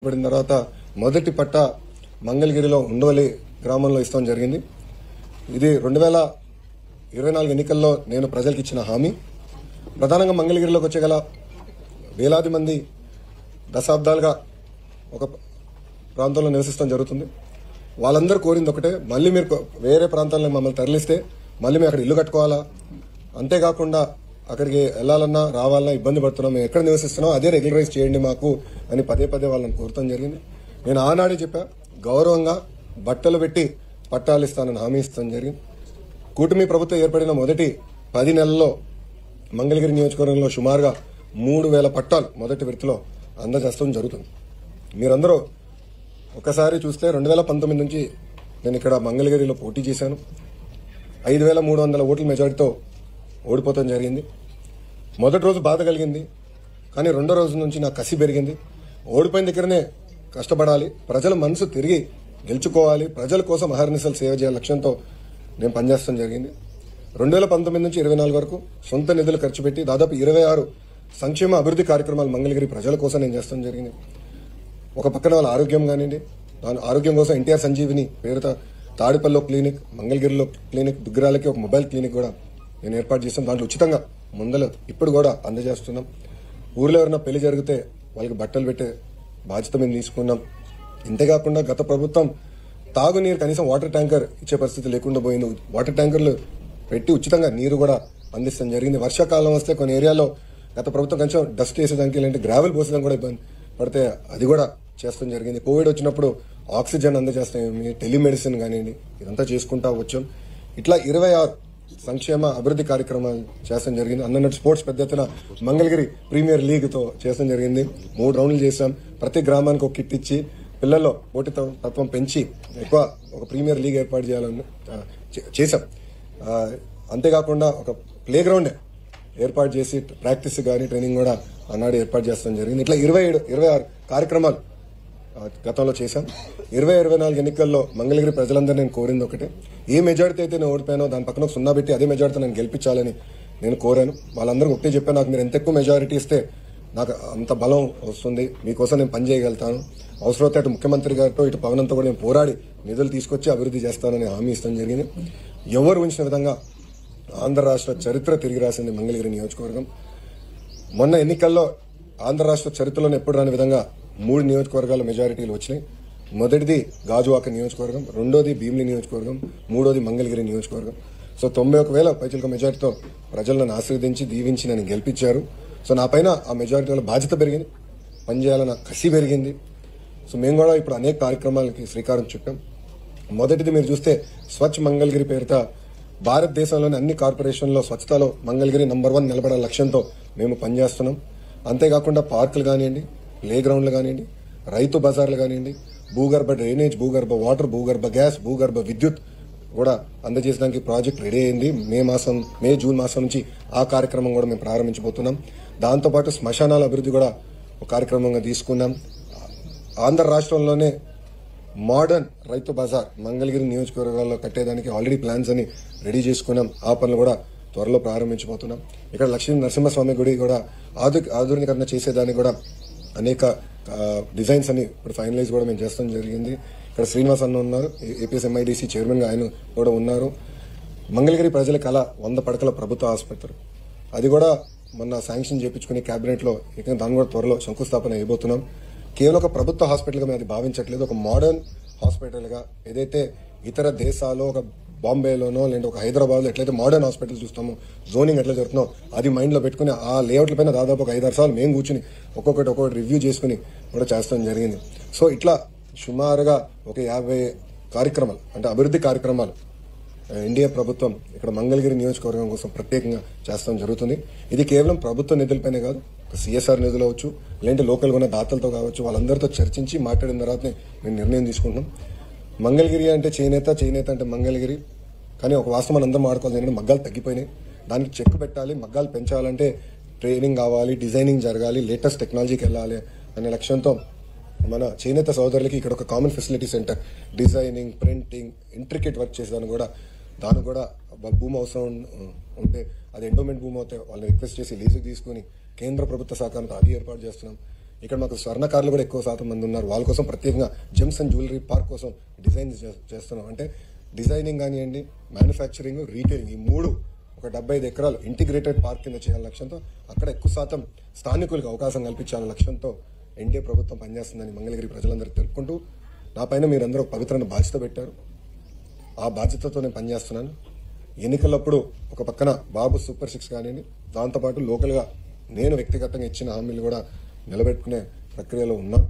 పడిన తర్వాత మొదటి పట్ట మంగళగిరిలో ఉండవల్లి గ్రామంలో ఇస్తాం జరిగింది. ఇది 2024 ఎన్నికల్లో నేను ప్రజలకు ఇచ్చిన హామీ. ప్రధానంగా మంగళగిరిలోకి వచ్చేగల వేలాది మంది దశాబ్దాలుగా ఒక ప్రాంతంలో నివసిస్తాం జరుగుతుంది. వాళ్ళందరూ కోరింది ఒకటే, మళ్ళీ మీరు వేరే ప్రాంతాల్లో మమ్మల్ని తరలిస్తే మళ్ళీ మేము అక్కడ ఇల్లు కట్టుకోవాలా, అంతేకాకుండా అక్కడికి వెళ్లాలన్నా రావాలన్నా ఇబ్బంది పడుతున్నాం, మేము ఎక్కడ నివసిస్తున్నాం అదే రెగ్యులరైజ్ చేయండి మాకు అని పదే పదే వాళ్ళని కోరటం జరిగింది. నేను ఆనాడే చెప్పా, గౌరవంగా బట్టలు పెట్టి పట్టాలు ఇస్తానని హామీ ఇస్తాం జరిగింది. కూటమి ప్రభుత్వం ఏర్పడిన మొదటి 10 నెలల్లో మంగళగిరి నియోజకవర్గంలో సుమారుగా 3,000 పట్టాలు మొదటి విడతలో అందజేస్తాం జరుగుతుంది. మీరందరూ ఒకసారి చూస్తే 2019 నుంచి నేను ఇక్కడ మంగళగిరిలో పోటీ చేశాను. 5,300 ఓట్ల మెజారిటీతో ఓడిపోవడం జరిగింది. మొదటి రోజు బాధ కలిగింది, కానీ రెండో రోజు నుంచి నాకు కసి పెరిగింది. ఓడిపోయిన దగ్గరనే కష్టపడాలి, ప్రజల మనసు తిరిగి గెలుచుకోవాలి, ప్రజల కోసం అహర్నిశలు సేవ చేయాలి లక్ష్యంతో నేను పనిచేస్తాం జరిగింది. 2019 నుంచి 2024 వరకు సొంత నిధులు ఖర్చు పెట్టి దాదాపు 26 సంక్షేమ అభివృద్ధి కార్యక్రమాలు మంగళగిరి ప్రజల కోసం నేను చేస్తాం జరిగింది. ఒక పక్కన వాళ్ళ ఆరోగ్యం కానివ్వండి, దాని ఆరోగ్యం కోసం ఎన్టీఆర్ సంజీవిని పేరుతో తాడిపల్లిలో క్లినిక్, మంగళగిరిలో క్లినిక్, దుగ్గరాలకి ఒక మొబైల్ క్లినిక్ కూడా నేను ఏర్పాటు చేస్తాం. దాంట్లో ఉచితంగా ముందలు ఇప్పుడు కూడా అందజేస్తున్నాం. ఊర్లో ఎవరైనా పెళ్లి జరిగితే వాళ్ళకి బట్టలు పెట్టే బాధ్యత మేము తీసుకున్నాం. ఇంతేకాకుండా గత ప్రభుత్వం తాగునీరు కనీసం వాటర్ ట్యాంకర్ ఇచ్చే పరిస్థితి లేకుండా పోయింది. వాటర్ ట్యాంకర్లు పెట్టి ఉచితంగా నీరు కూడా అందిస్తాం జరిగింది. వర్షాకాలం వస్తే కొన్ని ఏరియాలో గత ప్రభుత్వం కొంచెం డస్ట్ వేసేదానికి లేదంటే గ్రావెల్ పోసేదానికి కూడా ఇబ్బంది పడితే అది కూడా చేస్తాం జరిగింది. కోవిడ్ వచ్చినప్పుడు ఆక్సిజన్ అందజేస్తాం, టెలిమెడిసిన్ కానివ్వండి, ఇదంతా చేసుకుంటా వచ్చాం. ఇట్లా 26 సంక్షేమ అభివృద్ధి కార్యక్రమాలు చేస్తాం జరిగింది. అన్నట్టు స్పోర్ట్స్ పెద్ద ఎత్తున మంగళగిరి ప్రీమియర్ లీగ్ తో చేస్తాం జరిగింది. 3 రౌండ్లు చేశాం. ప్రతి గ్రామానికి ఒక కిట్ ఇచ్చి పిల్లల్లో పోటీతత్వం పెంచి ఎక్కువ ఒక ప్రీమియర్ లీగ్ ఏర్పాటు చేయాలని చేశాం. అంతేకాకుండా ఒక ప్లే గ్రౌండ్ ఏర్పాటు చేసి ప్రాక్టీస్ కానీ ట్రైనింగ్ కూడా ఆనాడు ఏర్పాటు చేస్తాం జరిగింది. ఇట్లా 26 కార్యక్రమాలు గతంలో చేశాం. 2024 ఎన్నికల్లో మంగళగిరి ప్రజలందరూ నేను కోరింది ఒకటే, ఏ మెజారిటీ అయితే నేను ఓడిపోయానో దాని పక్కన 0 పెట్టి అదే మెజారిటీ నేను గెలిపించాలని నేను కోరాను. వాళ్ళందరూ ఒకటే చెప్పాను, నాకు మీరు ఎంత ఎక్కువ మెజారిటీ ఇస్తే నాకు అంత బలం వస్తుంది, మీకోసం నేను పనిచేయగలుగుతాను. అవసరమైతే అటు ముఖ్యమంత్రి గారితో ఇటు పవనంతో కూడా నేను పోరాడి నిధులు తీసుకొచ్చి అభివృద్ధి చేస్తానని హామీ ఇస్తాం జరిగింది. ఎవరు ఉంచిన విధంగా ఆంధ్ర రాష్ట్ర చరిత్ర తిరిగి రాసింది మంగళగిరి నియోజకవర్గం. మొన్న ఎన్నికల్లో ఆంధ్ర రాష్ట్ర చరిత్రలోనే ఎప్పుడు రాని విధంగా 3 నియోజకవర్గాల మెజారిటీలు వచ్చినాయి. మొదటిది గాజువాక నియోజకవర్గం, రెండోది భీమిలి నియోజకవర్గం, మూడోది మంగళగిరి నియోజకవర్గం. సో 91,000 పైచిలక మెజారిటీతో ప్రజలు నన్ను ఆశీర్వదించి దీవించి నన్ను గెలిపించారు. సో నా పైన ఆ మెజారిటీ వల్ల బాధ్యత పెరిగింది, పనిచేయాలన్న కసి పెరిగింది. సో మేము కూడా ఇప్పుడు అనేక కార్యక్రమాలకి శ్రీకారం చుట్టాం. మొదటిది మీరు చూస్తే స్వచ్ఛ మంగళగిరి పేరుతో భారతదేశంలోని అన్ని కార్పొరేషన్లో స్వచ్ఛతలో మంగళగిరి నంబర్ 1 నిలబడే లక్ష్యంతో మేము పనిచేస్తున్నాం. అంతేకాకుండా పార్కులు కానివ్వండి, ప్లే గ్రౌండ్లు కానివ్వండి, రైతు బజార్లు కానివ్వండి, భూగర్భ డ్రైనేజ్, భూగర్భ వాటర్, భూగర్భ గ్యాస్, భూగర్భ విద్యుత్ కూడా అందజేసడానికి ప్రాజెక్ట్ రెడీ అయింది. మే జూన్ మాసం నుంచి ఆ కార్యక్రమం కూడా మేము ప్రారంభించబోతున్నాం. దాంతోపాటు శ్మశానాల అభివృద్ధి కూడా ఒక కార్యక్రమంగా తీసుకున్నాం. ఆంధ్ర రాష్ట్రంలోనే మోడర్న్ రైతు బజార్ మంగళగిరి నియోజకవర్గాల్లో కట్టేదానికి ఆల్రెడీ ప్లాన్స్ అని రెడీ చేసుకున్నాం. ఆ పనులు కూడా త్వరలో ప్రారంభించబోతున్నాం. ఇక్కడ లక్ష్మీ నరసింహస్వామి గుడి కూడా ఆధునీకరణ చేసేదానికి కూడా అనేక డిజైన్స్ అని ఇప్పుడు ఫైనలైజ్ కూడా మేము చేస్తాం జరిగింది. ఇక్కడ శ్రీనివాస్ అన్న ఉన్నారు, ఏపీఎస్ ఎంఐడిసి చైర్మన్ గా ఆయన కూడా ఉన్నారు. మంగళగిరి ప్రజల కళ 100 పడకల ప్రభుత్వ ఆసుపత్రి, అది కూడా మొన్న శాంక్షన్ చేయించుకుని కేబినెట్ లో దాన్ని కూడా త్వరలో శంకుస్థాపన అయిపోతున్నాం. కేవలం ఒక ప్రభుత్వ హాస్పిటల్ గా మేము అది భావించట్లేదు, ఒక మోడర్న్ హాస్పిటల్ గా. ఏదైతే ఇతర దేశాల్లో ఒక బాంబేలోనో లేదంటే ఒక హైదరాబాద్ లో ఎట్లయితే మోడర్న్ హాస్పిటల్ చూస్తామో, జోనింగ్ ఎట్లా జరుగుతుందో అది మైండ్ లో పెట్టుకుని ఆ లేఅవుట్ల పైన దాదాపు ఒక 5-6 సార్లు మేము కూర్చుని ఒక్కొక్కటి రివ్యూ చేసుకుని కూడా చేస్తాం జరిగింది. సో ఇట్లా సుమారుగా ఒక 50 కార్యక్రమాలు అంటే అభివృద్ధి కార్యక్రమాలు ఎన్డీఏ ప్రభుత్వం ఇక్కడ మంగళగిరి నియోజకవర్గం కోసం ప్రత్యేకంగా చేస్తాం జరుగుతుంది. ఇది కేవలం ప్రభుత్వ నిధులపైనే కాదు, సిఎస్ఆర్ నిధులు అవచ్చు, లేదంటే లోకల్గా ఉన్న దాతలతో కావచ్చు, వాళ్ళందరితో చర్చించి మాట్లాడిన తర్వాతనే మేము నిర్ణయం తీసుకుంటున్నాం. మంగళగిరి అంటే చేనేత అంటే మంగళగిరి, కానీ ఒక వాస్తవం మనం అందరం ఆడుకోవాలి. ఎందుకంటే మగ్గాలు తగ్గిపోయినాయి, దానికి చెక్ పెట్టాలి. మగ్గాలు పెంచాలంటే ట్రైనింగ్ కావాలి, డిజైనింగ్ జరగాలి, లేటెస్ట్ టెక్నాలజీకి వెళ్ళాలి అనే లక్ష్యంతో మన చేనేత సోదరులకి ఇక్కడ ఒక common facility centre, designing, printing, intricate work చేసేదాన్ని కూడా దానికి కూడా భూమి అవసరం ఉంటే అది ఎండోమెంట్ భూమి అవుతే వాళ్ళని రిక్వెస్ట్ చేసి లీజుకు తీసుకుని కేంద్ర ప్రభుత్వ సహకారంతో అది ఏర్పాటు చేస్తున్నాం. ఇక్కడ మాకు స్వర్ణకారులు కూడా ఎక్కువ శాతం మంది ఉన్నారు. వాళ్ళ కోసం ప్రత్యేకంగా జెమ్స్ అండ్ జ్యువెలరీ పార్క్ కోసం డిజైన్ చేస్తున్నాం. అంటే డిజైనింగ్ కానివ్వండి, మ్యానుఫ్యాక్చరింగ్, రీటైలింగ్, ఈ మూడు ఒక 75 ఎకరాలు ఇంటిగ్రేటెడ్ పార్క్ కింద చేయాలని లక్ష్యంతో, అక్కడ ఎక్కువ శాతం స్థానికులకు అవకాశం కల్పించాలనే లక్ష్యంతో ఎన్డీఏ ప్రభుత్వం పనిచేస్తుందని మంగళగిరి ప్రజలందరికీ తెలుపుకుంటూ, నా పైన మీరందరూ పవిత్రమైన బాధ్యత పెట్టారు. ఆ బాధ్యతతో నేను పనిచేస్తున్నాను. ఎన్నికలప్పుడు ఒక పక్కన బాబు సూపర్ 6 కానివ్వండి, దాంతోపాటు లోకల్గా నేను వ్యక్తిగతంగా ఇచ్చిన హామీలు కూడా నిలబెట్టుకునే ప్రక్రియలో ఉన్నాను.